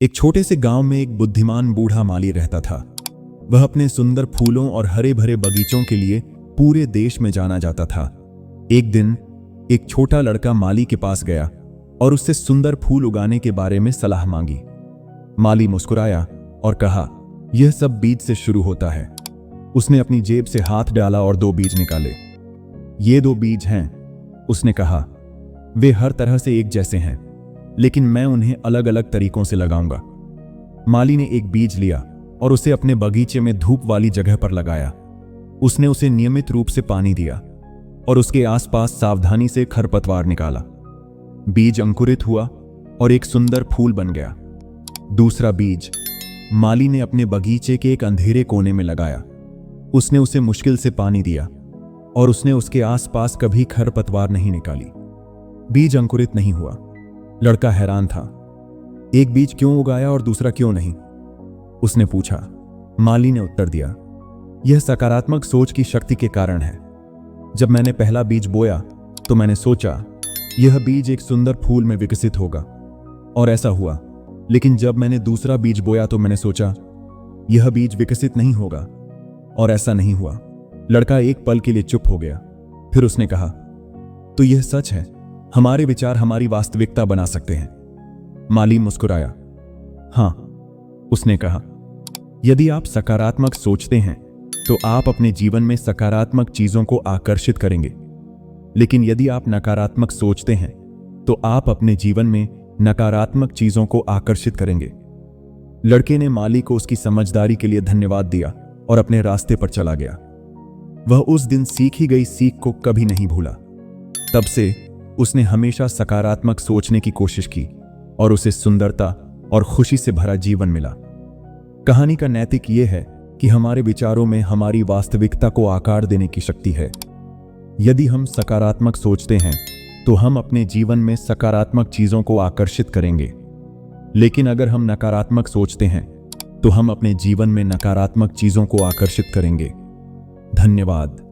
एक छोटे से गांव में एक बुद्धिमान बूढ़ा माली रहता था। वह अपने सुंदर फूलों और हरे भरे बगीचों के लिए पूरे देश में जाना जाता था। एक दिन एक छोटा लड़का माली के पास गया और उससे सुंदर फूल उगाने के बारे में सलाह मांगी। माली मुस्कुराया और कहा, यह सब बीज से शुरू होता है। उसने अपनी जेब से हाथ डाला और 2 बीज निकाले। ये 2 बीज हैं, उसने कहा। वे हर तरह से एक जैसे हैं, लेकिन मैं उन्हें अलग अलग तरीकों से लगाऊंगा। माली ने एक बीज लिया और उसे अपने बगीचे में धूप वाली जगह पर लगाया। उसने उसे नियमित रूप से पानी दिया और उसके आसपास सावधानी से खरपतवार निकाला। बीज अंकुरित हुआ और एक सुंदर फूल बन गया। दूसरा बीज माली ने अपने बगीचे के एक अंधेरे कोने में लगाया। उसने उसे मुश्किल से पानी दिया और उसने उसके आसपास कभी खरपतवार नहीं निकाली। बीज अंकुरित नहीं हुआ। लड़का हैरान था। एक बीज क्यों उगाया और दूसरा क्यों नहीं? उसने पूछा। माली ने उत्तर दिया, यह सकारात्मक सोच की शक्ति के कारण है। जब मैंने पहला बीज बोया तो मैंने सोचा यह बीज एक सुंदर फूल में विकसित होगा, और ऐसा हुआ। लेकिन जब मैंने दूसरा बीज बोया तो मैंने सोचा यह बीज विकसित नहीं होगा, और ऐसा नहीं हुआ। लड़का एक पल के लिए चुप हो गया। फिर उसने कहा, तो यह सच है, हमारे विचार हमारी वास्तविकता बना सकते हैं। माली मुस्कुराया। हां, उसने कहा, यदि आप सकारात्मक सोचते हैं तो आप अपने जीवन में सकारात्मक चीजों को आकर्षित करेंगे। लेकिन यदि आप नकारात्मक सोचते हैं तो आप अपने जीवन में नकारात्मक चीजों को आकर्षित करेंगे। लड़के ने माली को उसकी समझदारी के लिए धन्यवाद दिया और अपने रास्ते पर चला गया। वह उस दिन सीखी गई सीख को कभी नहीं भूला। तब से उसने हमेशा सकारात्मक सोचने की कोशिश की और उसे सुंदरता और खुशी से भरा जीवन मिला। कहानी का नैतिक यह है कि हमारे विचारों में हमारी वास्तविकता को आकार देने की शक्ति है। यदि हम सकारात्मक सोचते हैं तो हम अपने जीवन में सकारात्मक चीजों को आकर्षित करेंगे। लेकिन अगर हम नकारात्मक सोचते हैं तो हम अपने जीवन में नकारात्मक चीजों को आकर्षित करेंगे। धन्यवाद।